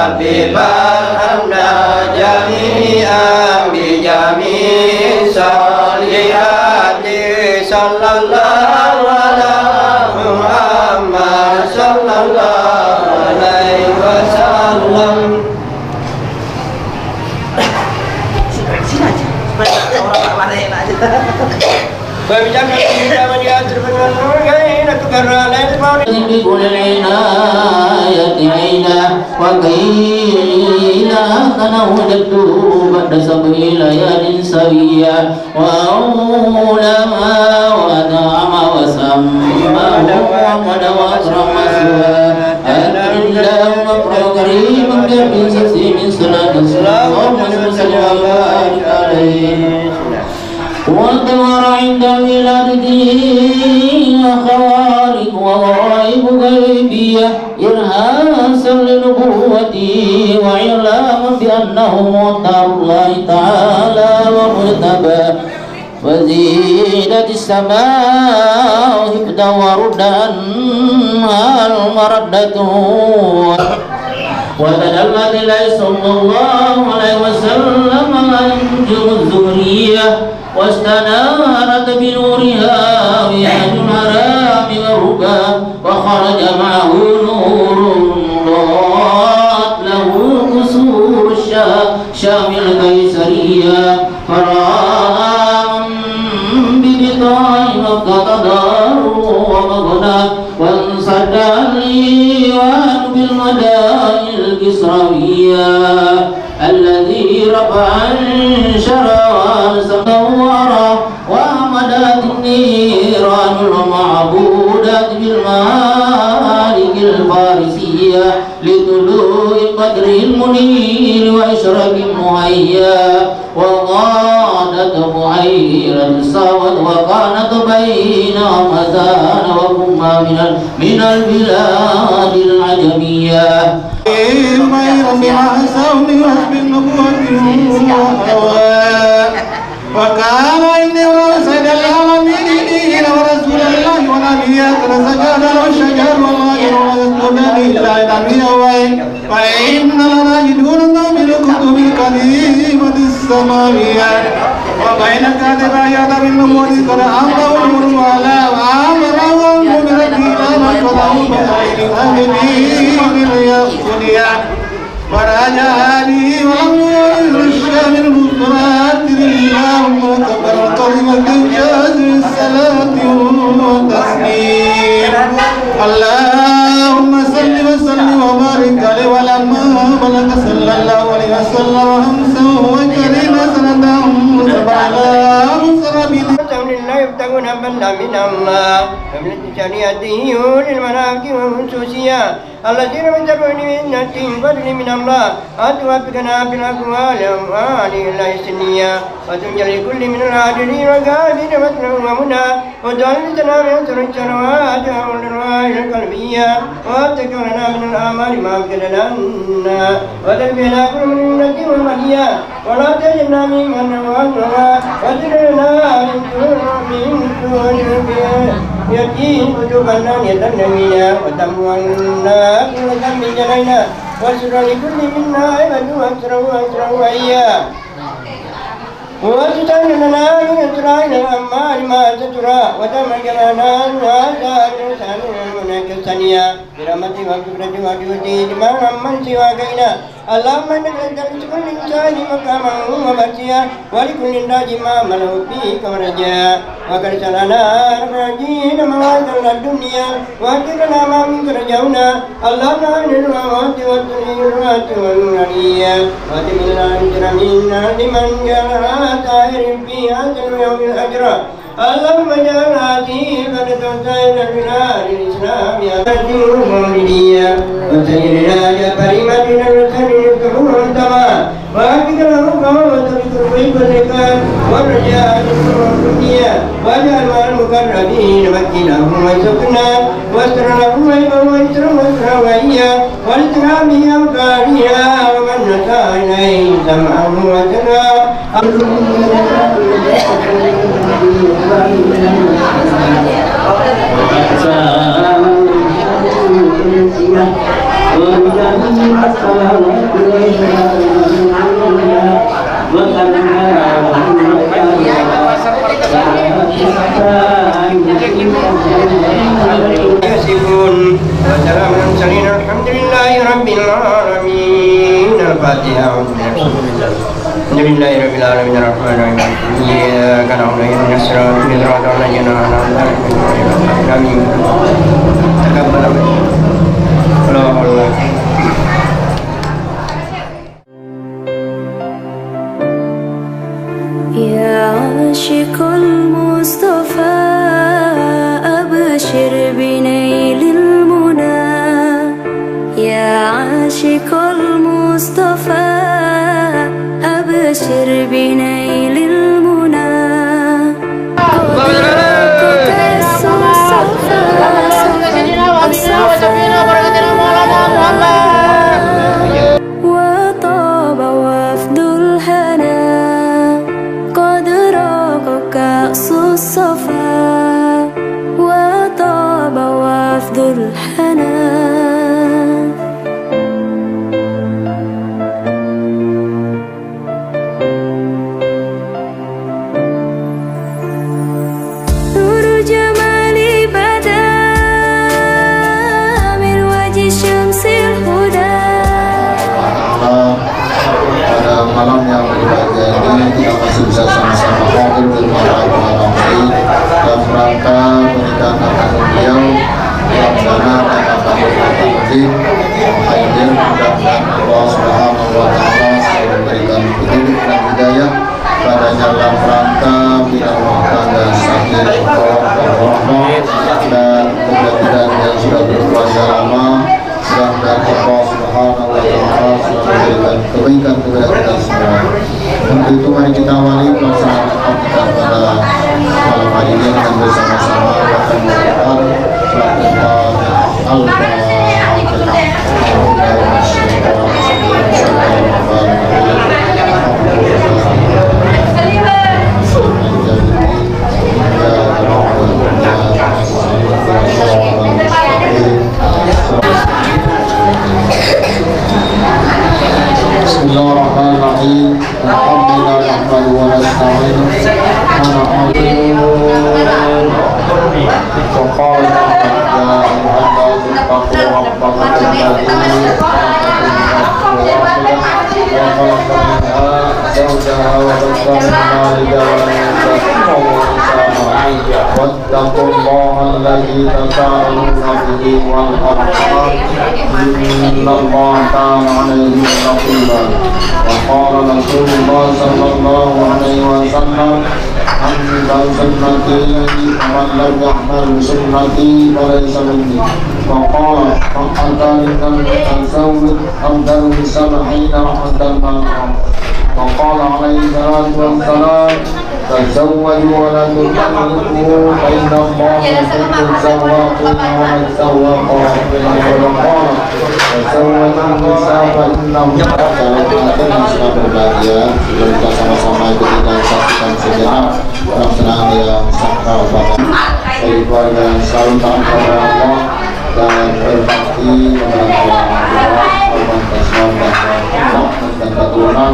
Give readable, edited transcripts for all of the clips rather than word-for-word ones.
ربنا الحمد جميعا بجميع الصالحات صلى الله على محمد صلى الله عليه وسلم. بكل العناية عينا وقيل أنه وجدت بعد 7 ليال سويا وأولى ما ودعم وسمى وقد وأكرم سوى اللهم اقرأ قريبا من صلاة اللهم صل وبارك عليه والدوار عند ولادته خوارق وغائب غيبية إرهاسا لنبوته وإعلاما بأنه مختار الله تعالى ومرتبى فزيدت السماء حفظا وردا المردة وتجلت إليه صلى الله عليه وسلم الأنجم الزهرية واستنارت بنورها وياج الحرام والربا وخرج معه نور ضاءت له قصور الشام القيصرية فرام ببطاء مكة دار ومغنى وانصد الإيوان بالمدائن الكسروية الذي رفع شروان سمورا وعمدت النيران المعبودات بالمالك الفارسية لطلوع قدر المنير وإشراق المهيا وغادت بحيرة الصوت وكانت بين رمضان وكما من البلاد العجمية خيرا بعسى من حسب النبوة وكان إني ورسل العالمين ورسول الله ونبيا رسجاد والشجر والله ورسولنا إلا الأنبياء فإن لنا جدون من الكتب القديمة السماوية وبين كاتب آيات بالنبوة قد أمره وعلى وأمره بربنا من قضاه بغير أمره باليقظة ورجعني ولم يرش من بصرات اللهم كبر كلمة الجاز الصلاة والتسليم اللهم صل وسلم وبارك عليه ولما بلغ صلى الله عليه وسلم خمسا وعشرين سنة سبعة مسربين لا يبتغون فضلا من الله ومن شريعته للمناكب والمنسوسية الذين يتبعون من فضل من الله أن توفقنا بالأقوال والأفعال إلى السنية وتنجل لكل من العاجلين والقابلين مثله ومنى وتعلمتنا من أثر الشهوات والأرواح القلبية وتكوننا من الأعمال ما أمكن لنا وتنبينا كل من التي والمنية ولا تجدنا ممن وأنها وتجدنا من يقين كتبنا يتنمينا وتموالنا كل ذنب جلينا واسر لكل منا عبد واسره وإياه وتجعل لنا من إسرائيل الأمال ما تترى وتمك لنا هذا الإنسان المنك الثانية برحمتك وبقدرتك وجودك ما من سواك إله اللهم إنك أنت لكل إنسان مقاما ومرسيا ولكل ناج ما ملأ فيك ورجاء وقد سألنا ربنا مواعظ الدنيا وأجرنا ما منك رجونا اللهم أعن الوات والدنيا والنورية وأتمنا أجر منا لمن جعلها طاهر في هذا اليوم الأجر اللهم اجعل هذه بلدة طاهرة بلاد الإسلام أبدا ومولدية وسيدنا كريمة الرسل يكتبون التمام وأكد له قوة بقرب الركاب والرجاء الدنيا واجعل مع المقربين مكنهم وسكنا واستر لهم عيبا ويسرا واسرا وإياه والتقى به أوقاتها ومن نسى إليه سمعه وسرا يصفون وسلام على المرسلين الحمد لله رب العالمين. الفاتحة. الحمد لله رب العالمين الرحمن الرحيم إياك نعبد وإياك نستعين اهدنا الصراط الذين أنعمت عليهم آمين. تقبل الله. يا عاشق المصطفى أبشر بنيل المنى. يا عاشق المصطفى أبشر بنيل المنى. وطاب وفد الهنا قد راق كأس الصفا. وطاب وفد الهنا. Malam yang berbahagia ini kita masih bisa sama-sama hadir di malam dalam rangka pernikahan anak beliau dalam dana dan akan berkata-kata hadir mudah-mudahan Allah Subhanahu wa Ta'ala selalu memberikan petunjuk dan hidayah padanya dalam rangka bina rumah tangga sakit dan kemudian yang sudah berpuasa lama. Dan Allah Subhanahu wa Ta'ala selalu memberikan kebaikan kepada kita semua. Untuk itu mari kita awali pelaksanaan akad kita pada malam hari ini dengan bersama-sama akan melakukan Bismillahirrahmanirrahim. Alhamdulillah nahmaduhu wa nasta'inuhu wa nasta'inu. Wa qala ya ayyuhan nasu rabbakum alladzi واتقوا الله الذي تساءلون به والأرحام إن الله كان عليكم رقيبا. وقال رسول الله صلى الله عليه وسلم أنزل سنتي ومن لم يحمل سنتي فليس مني. وقال الزوج أفضل من 70 رحمة الله. وقال عليه الصلاة والسلام تزوجوا ولا تطلقوا فإن الله يحب الزواقين والزواقات. وقال تزوجوا النساء فإنهم sudah berbahagia. Kita sama-sama kita saksikan sejenak pelaksanaan yang sakral dari keluarga yang selalu taat kepada Allah dan berbakti kepada Allah, korban Islam dan keturunan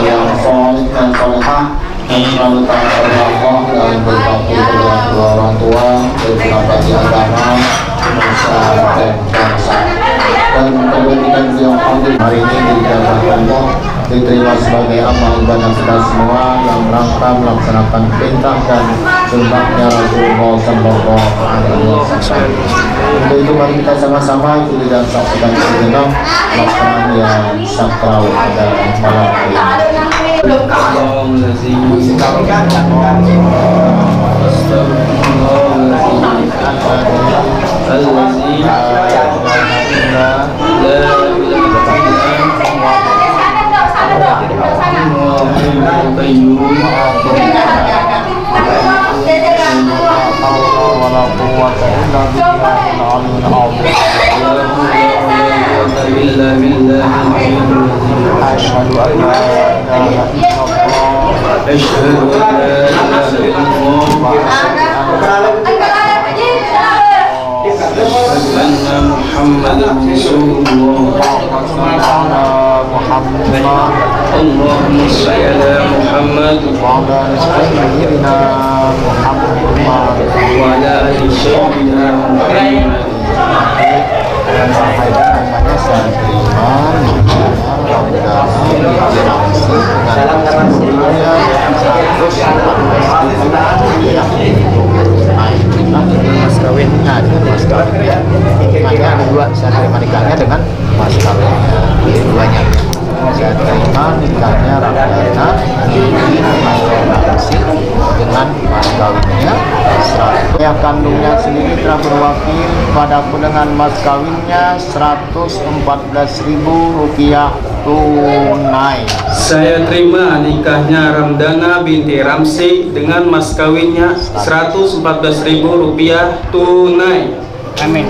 yang soleh dan solehah yang selalu taat kepada Allah dan berbakti kepada kedua orang tua, berbakti agama, nusa dan bangsa. Dan kebaikan yang hadir hari ini dijaga Allah diterima sebagai amal ibadah kita semua dalam rangka melaksanakan perintah dan sunnahnya Rasulullah Sallallahu Alaihi Wasallam. Untuk itu mari kita sama-sama itu tidak saksikan sejenak pelaksanaan yang sakral pada malam hari أشهد أن لا إله إلا الله أشهد أن لا إله إلا الله أشهد أن محمدا Allahumma shalli ala Muhammad wa ala sayyidina Muhammad wa ala ali sayyidina Muhammad. Mas kawinnya dengan mas kawinnya, hitungannya ada dua, saya terima nikahnya dengan mas kawinnya, keduanya. Saya terima nikahnya Ramadana dengan mas kawinnya. Saya kandungnya sendiri telah berwakil padaku dengan mas kawinnya 114.000 rupiah tunai. Saya terima nikahnya Ramdana binti Ramsi dengan mas kawinnya 114.000 rupiah tunai. Amin.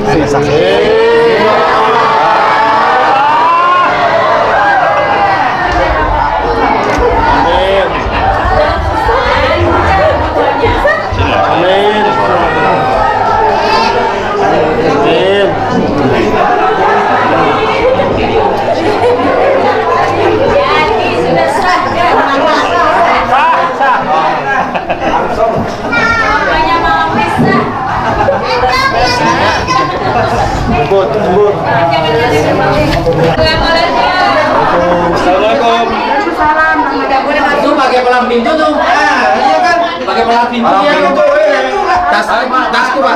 Assalamualaikum. Itu pakai pelang pintu tuh. Iya kan? Pakai pelang pintu ya. Tasku Pak,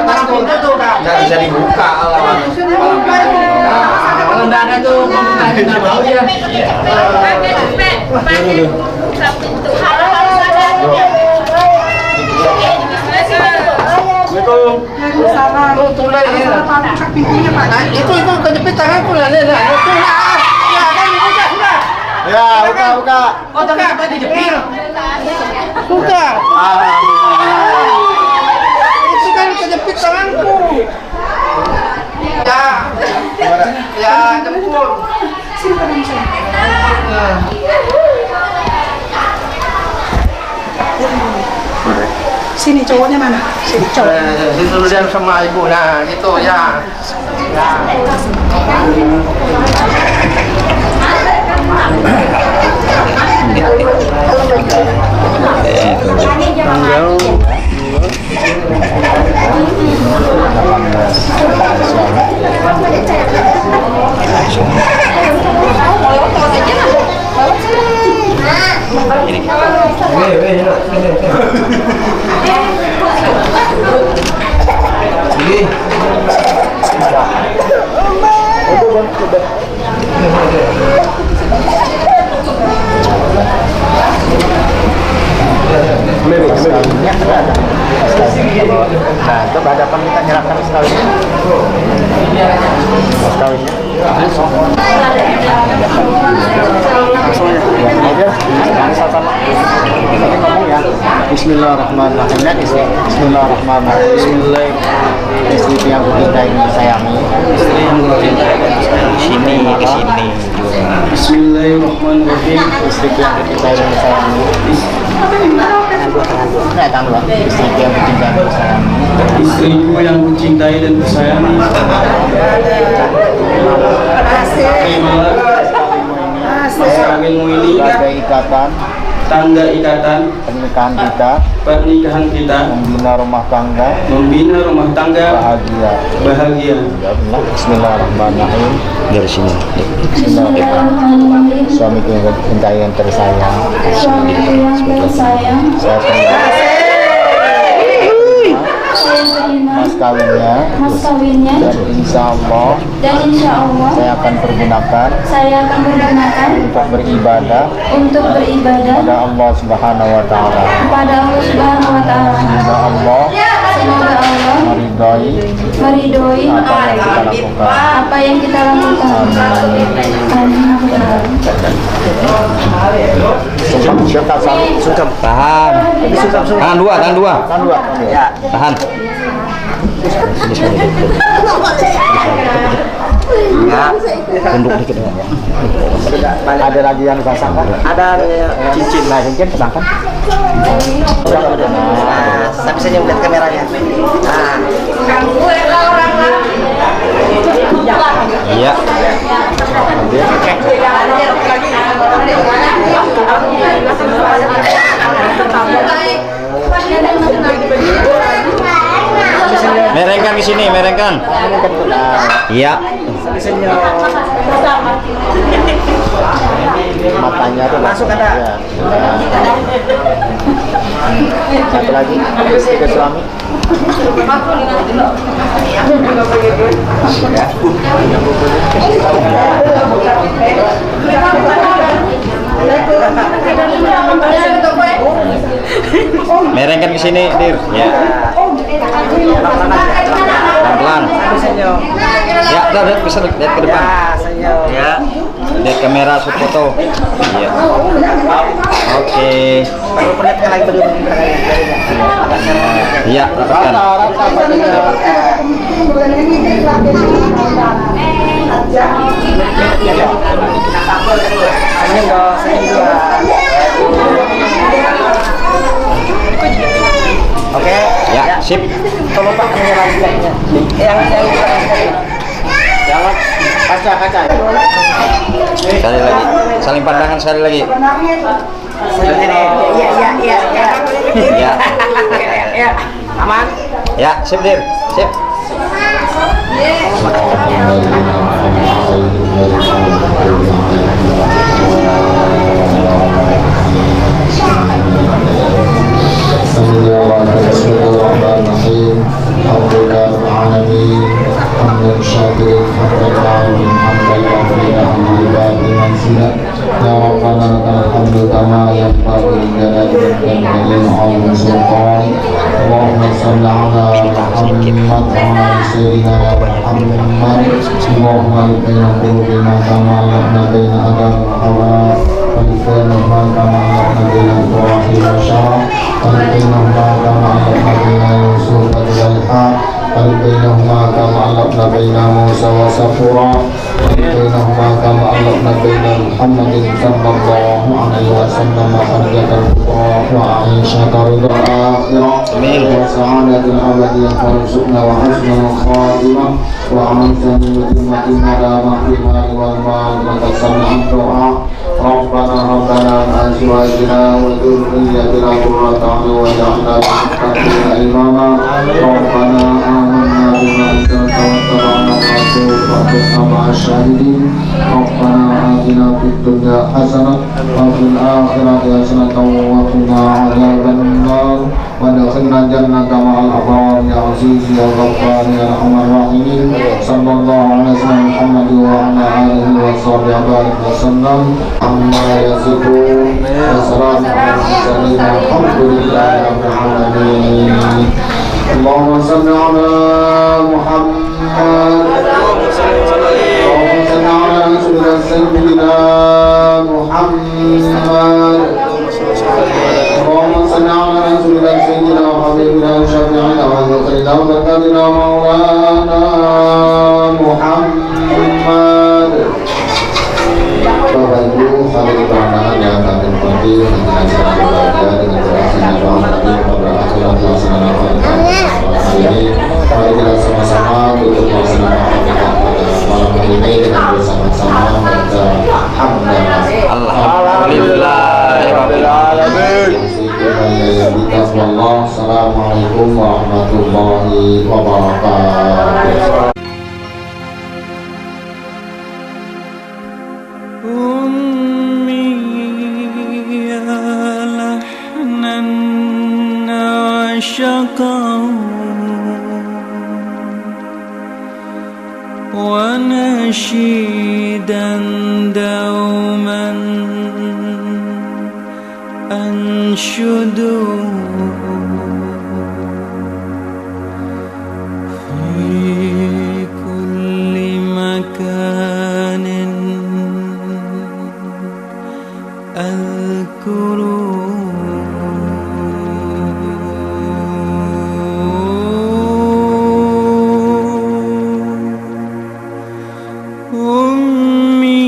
tasku tuh. Nggak bisa dibuka pelang pintu. Kalau nggak ada tuh, kita mau ya. Pakai pintu. Itu kejepit tanganku lah. Ya, buka. Oh, ternyata dijepit. Buka. Itu kan kejepit tanganku. Ya, jempol. Sini cowoknya mana? Sini cowok. Itu dia sama ibu. Nah, gitu ya. Nah, itu berhadapan kita nyerahkan sekali. Mas kawinnya. Bismillahirrahmanirrahim. Bismillahirrahmanirrahim. Istri yang kucintai dan sayangi. Di sini. Bismillahirrahmanirrahim. Istri yang kucintai dan sayangi. Istri yang kucintai dan sayangi. Istriku yang kucintai dan kusayangi. Terimalah mas kawinmu ini Sebagai ikatan tanda ikatan pernikahan kita membina rumah tangga bahagia. Bismillahirrahmanirrahim. Dari sini. Bismillahirrahmanirrahim. Suamiku yang cintai dan tersayang. Suamiku yang tersayang. Saya terima mas kawinnya dan insya Allah saya akan pergunakan untuk beribadah pada Allah Subhanahu Wa Taala. Semoga Allah meridhoi apa yang kita lakukan. Sungkem. Tahan dua. Ya. Tahan. Tunduk dikit ya. Ada lagi yang dipasang kan? Ada cincin. Nah, cincin pasangkan. Tapi saya lihat kameranya. Nah. Iya. Merengkan di sini, merengkan. Iya. Matanya tuh masuk ada. Satu lagi, istri suami. Merengkan ke sini, Dir. Ya. Pelan-pelan. Ya, lihat bisa lihat ke depan. Ya. Lihat kamera shoot foto. Iya. Oke. Iya, rapatkan. Oke, ya, sip. Tolong Pak yang kaca. Sekali lagi, saling pandangan sekali lagi. Ya. Aman. Ya, sip, Dir. Sip. Ya Rabbana lakal hamdu kama yanbaghi li jalali wajhika wa sultan. Allahumma shalli ala Muhammad wa ala sayyidina Muhammad. Allahumma baina qulubina kama lana baina Adam wa Hawa wa bainahuma kama lana baina Ibrahim wa Syara wa bainahuma kama lana baina Yusuf wa Zalha wa bainahuma kama lana baina Musa wa Safura بينهما كما ألفنا بين محمد صلى الله عليه وسلم حجة الكبرى وعيشة رضا الآخرة وسعادة الأبدية وارزقنا وحسن الخاتمة وأعزني بذمتنا لا مال والمال لقد سمع الدعاء ربنا هب لنا من أزواجنا وذريتنا قرة أعين واجعلنا للمتقين إماما ربنا آمنا بما أنزلت واتبعنا الرسول فاكتبنا مع الشاهدين ربنا آتنا في الدنيا حسنة وفي الآخرة حسنة وقنا عذاب النار وادخلنا الجنة مع الأبرار يا عزيز يا غفار يا أرحم الراحمين صلى الله على سيدنا محمد وعلى آله وصحبه وسلم عما يصفون وسلام على المرسلين والحمد لله رب العالمين. اللهم صل على محمد اللهم صل على سيدنا محمد اللهم صل على سيدنا وحبيبنا وشفيعنا وذكرنا وبركاتنا مولانا محمد. Bapak Ibu, hari keberadaan yang akan dinikmati dengan senang bahagia dengan berhasilnya doa Nabi pada akhirat pelaksanaan hari ini. Mari kita sama-sama untuk melaksanakan malam hari ini dengan bersama-sama membaca hamdalah. Alhamdulillahirabbil alamin. Assalamualaikum warahmatullahi wabarakatuh. ونشيدا دوما أنشد في كل مكان أذكر أمي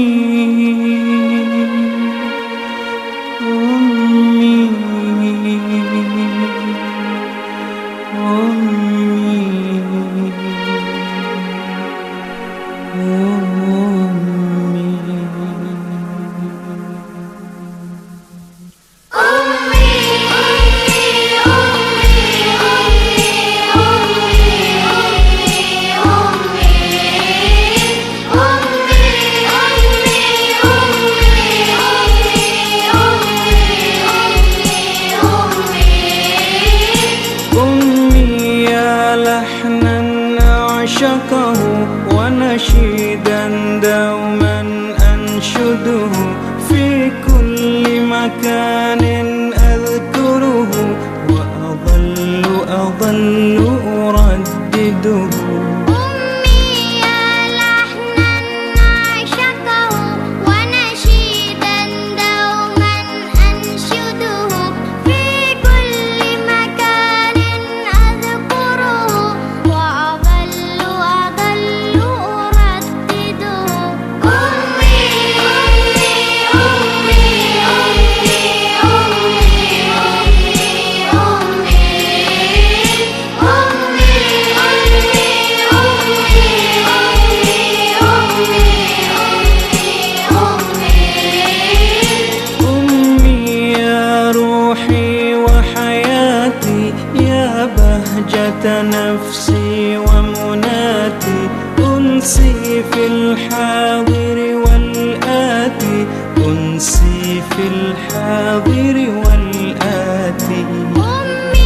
أنشده في كل مكان أذكره وأظل أردده نفسي ومناتي أنسي في الحاضر والآتي أنسي في الحاضر والآتي أمي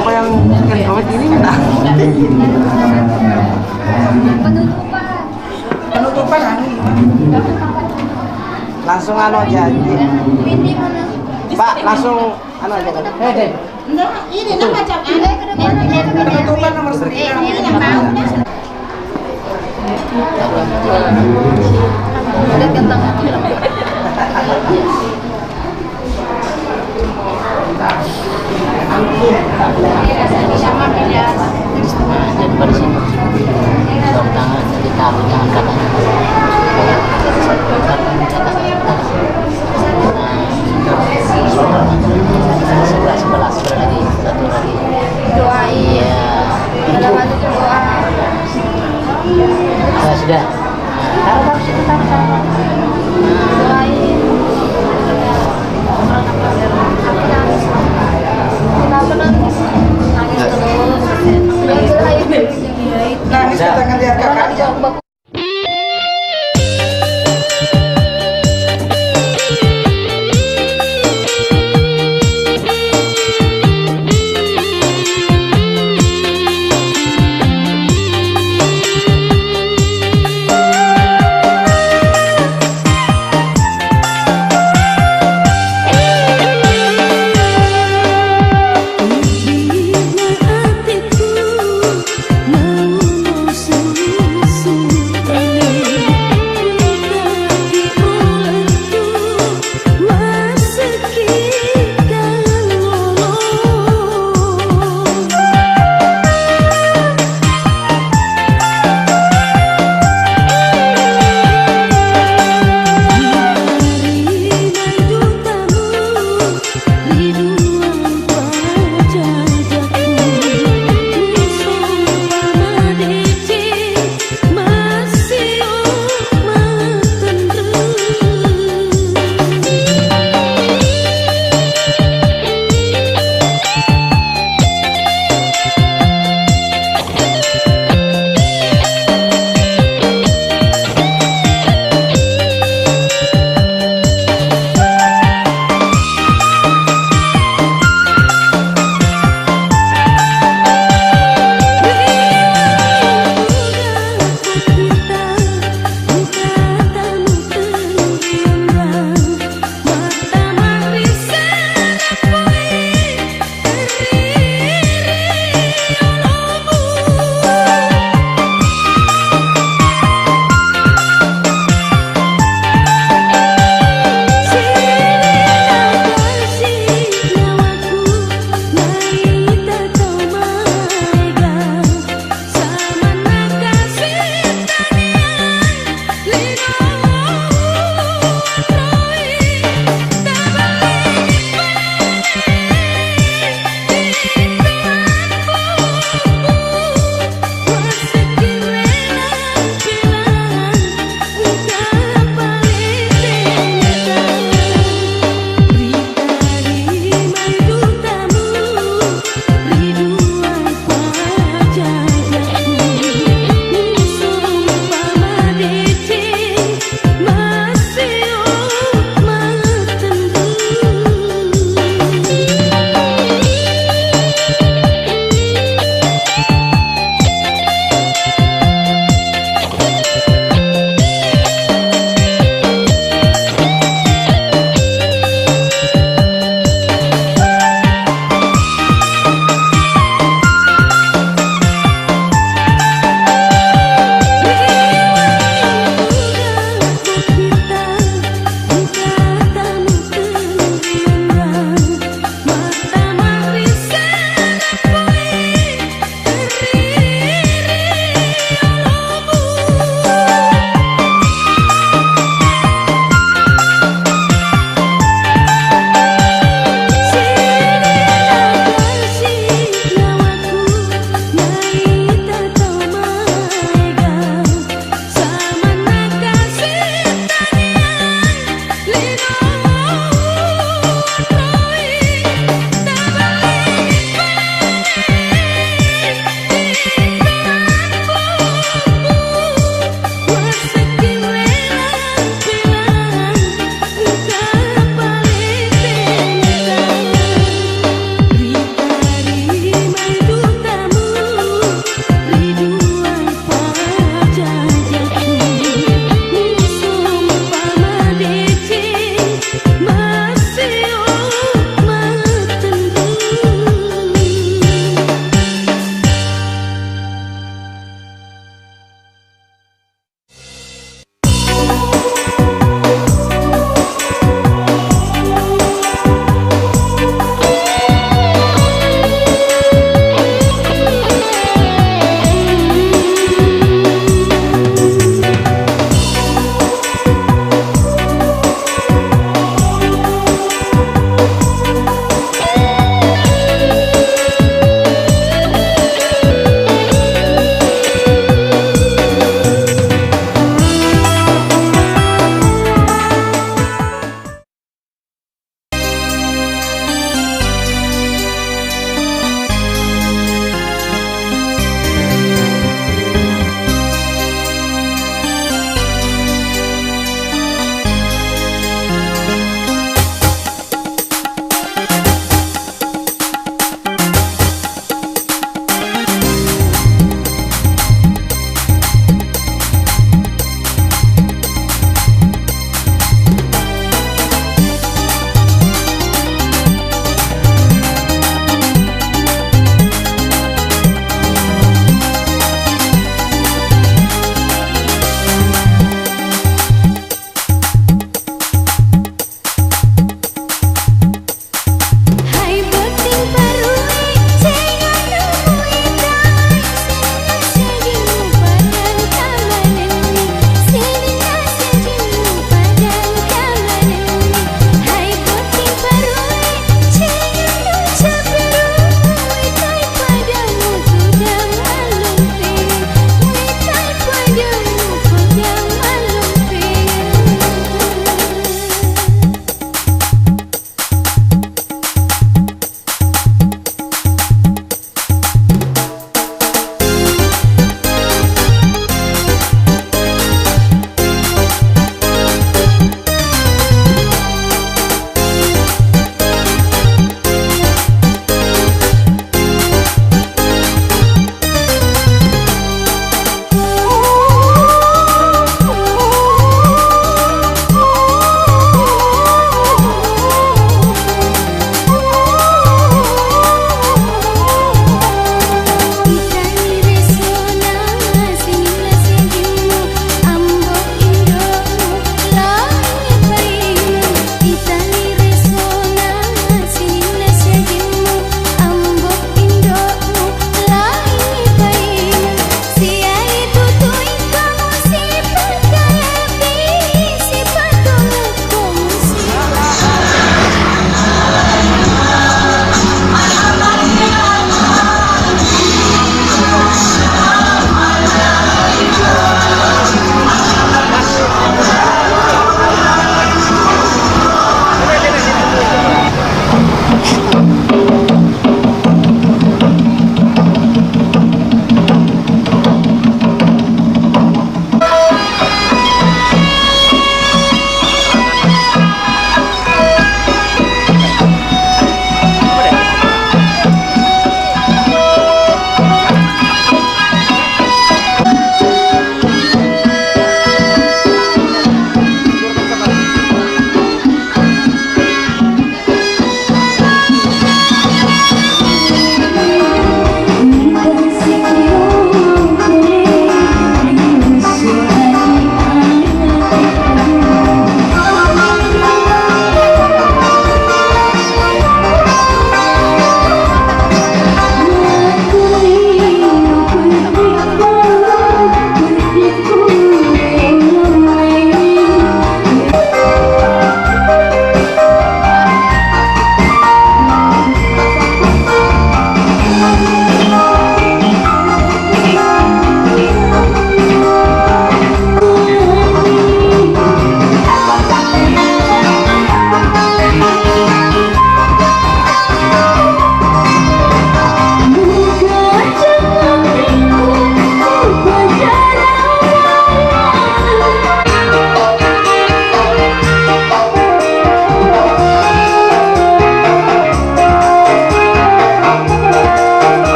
Coba yang komit ini minta. Penutupan anu langsung anu aja. Pak, langsung anu aja kan. Enggak, ini macam Penutupan nomor 9. Daripada sini sarung tangan ditaruh jangan kata sebelah lagi satu lagi doa iya dalam hati doa. sudah taruh situ taruh Doain. Kenapa nangis? Nangis terus. Nangis ke tangan lihat kakaknya. Bila hatiku mau sungguh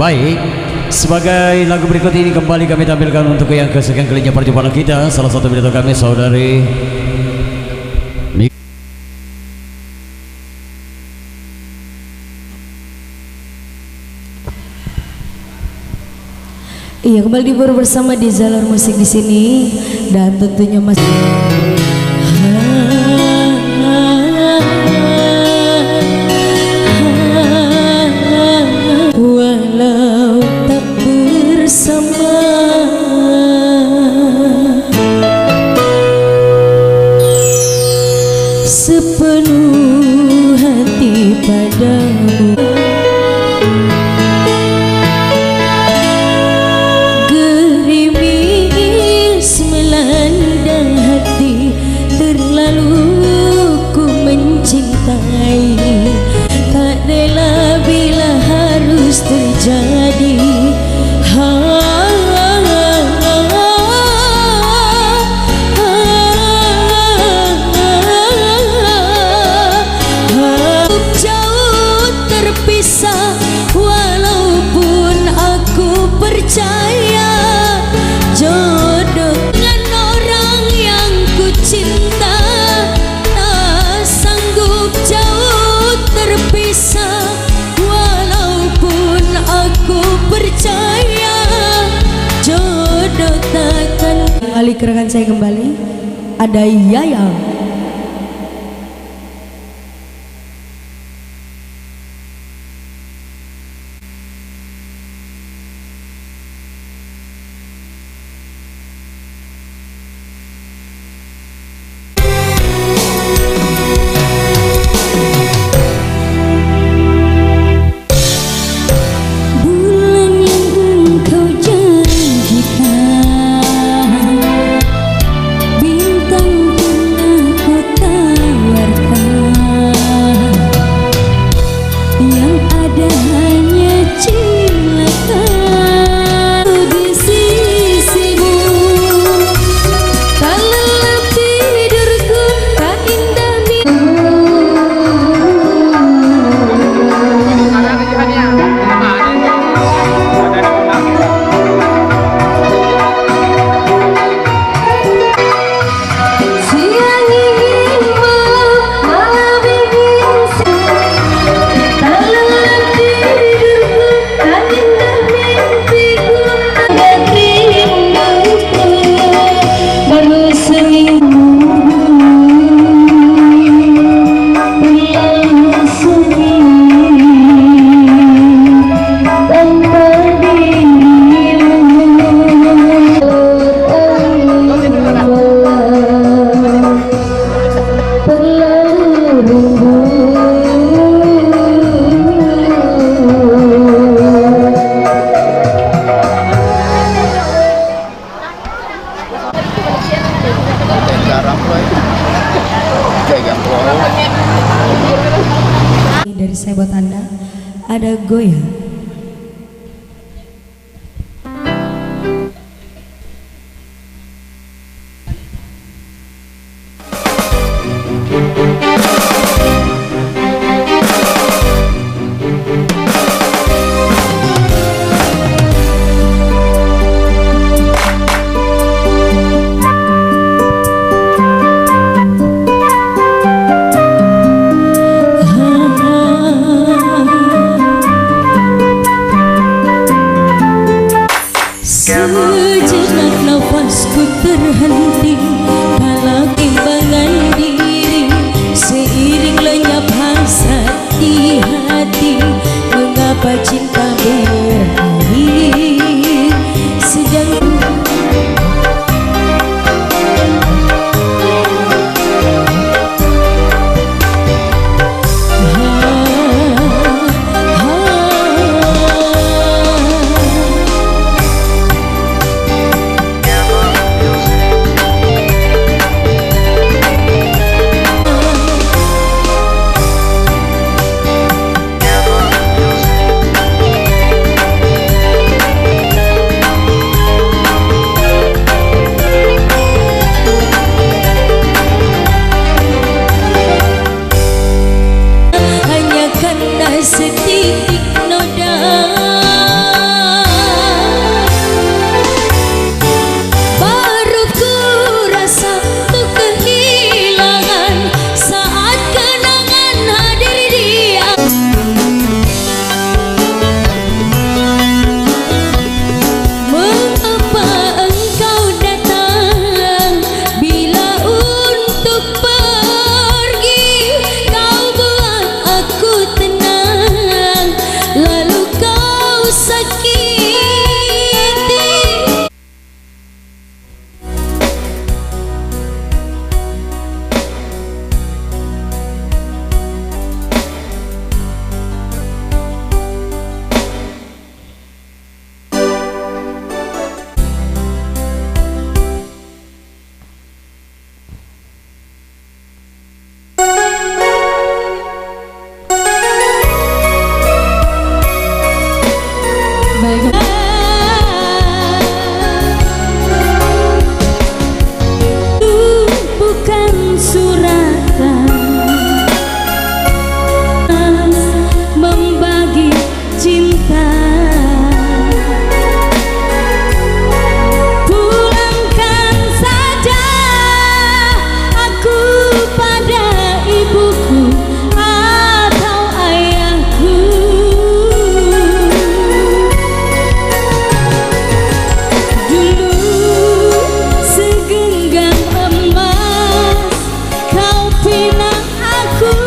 Baik, sebagai lagu berikut ini kembali kami tampilkan untuk yang kesekian kalinya perjumpaan kita. Salah satu video kami saudari Iya, kembali diburu bersama di jalur musik di sini dan tentunya masih walau tak bersama sepenuh hati padamu. Tak rela bila harus terjadi. Jauh terpisah walaupun aku percaya jodoh dengan orang yang ku cinta. Terpisah walaupun aku percaya jodoh takkan. Kembali ke rekan saya kembali ada Yayang. Dari saya buat Anda ada goyang. Sejenak nafasku terhenti dalam timbangan diri, seiring lenyap hasrat di hati. Mengapa cinta berakhir sedang Bukan suratan membagi cinta. Pulangkan saja aku pada ibuku atau ayahku. Dulu segenggam emas kau pinang aku.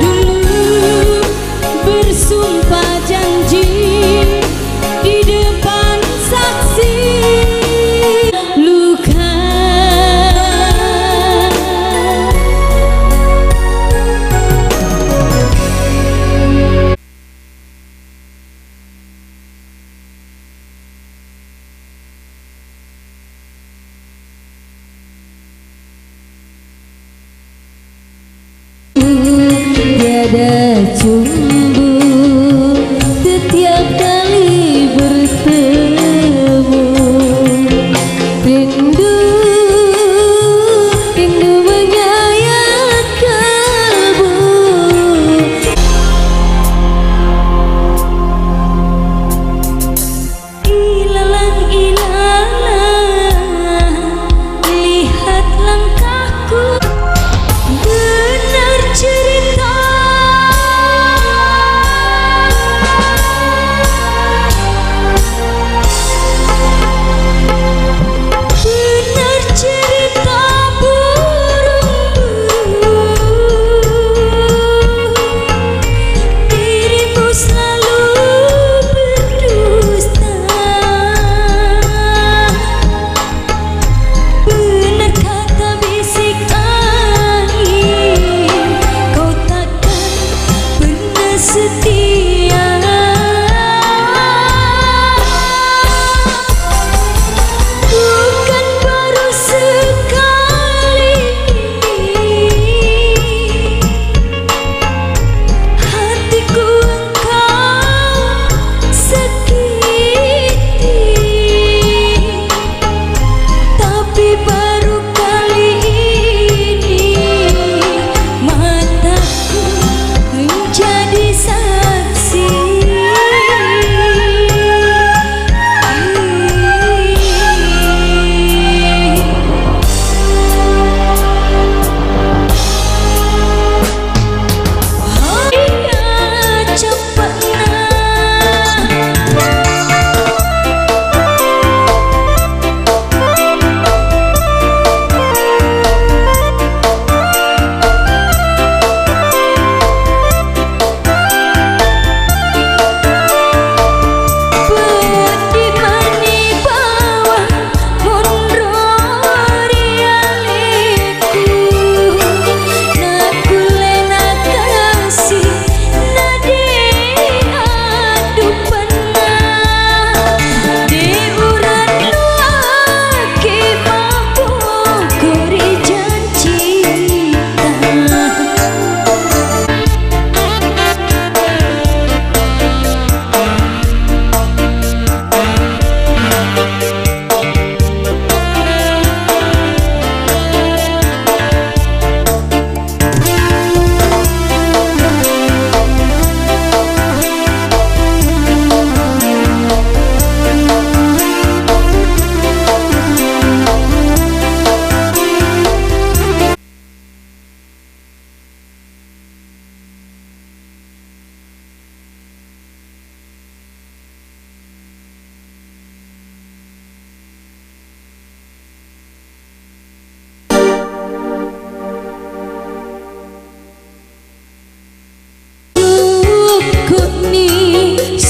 Dulu bersumpah janji di depan saksi. Luka tiada cumbu setiap kali bertemu. Rindu, rindu menyayat kalbu. Ilalang ilalang, lihat langkahku. Benar cerita benar cerita burung-burung, dirimu selalu berdusta. Benar kata bisik angin, kau takkan pernah setia. Bukan baru sekali hatiku engkau sakiti, tapi baru kali ini mataku menjadi saksi.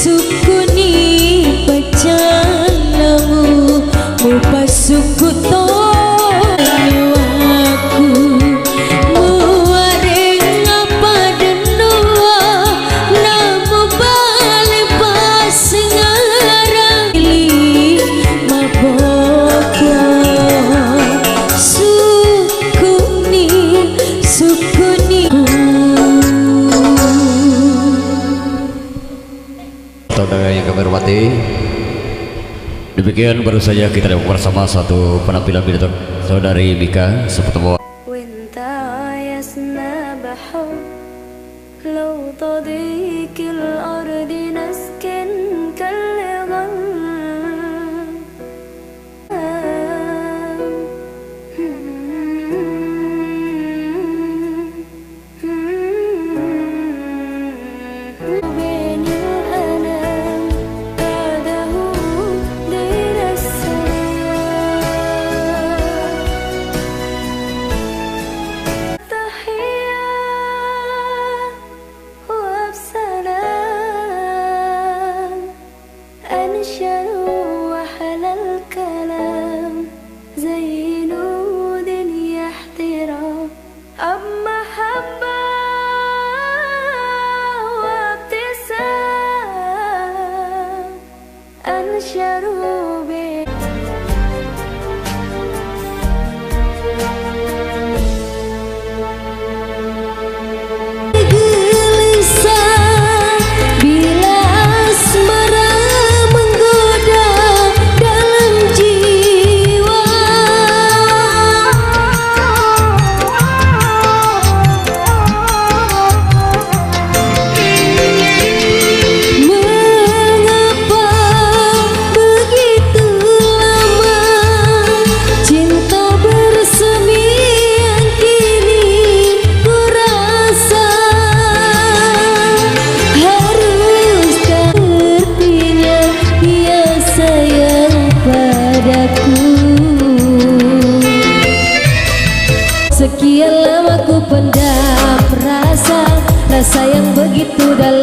Sukuni pacanamu mupasuku to aku muaring apa denua namu balik pas ngarang li maboko sukuni hormati. Demikian baru saja kita dapat bersama satu penampilan pidato saudari Mika seperti bahwa وانت عايزنا بحب لو تضيق الأرض نسكن كالغم بين الأنام بعده دين السماء تحية وبسلام أنشر وحلى الكلام زي نود يحترام أب محبة وابتسام أنشر بين gelisah bila asmara menggoda dalam jiwa. Mengapa begitu lama cinta bersemi yang kini ku rasa? Haruskah sepertinya dia sayang padaku? Sekian lama ku pendam rasa yang begitu dalam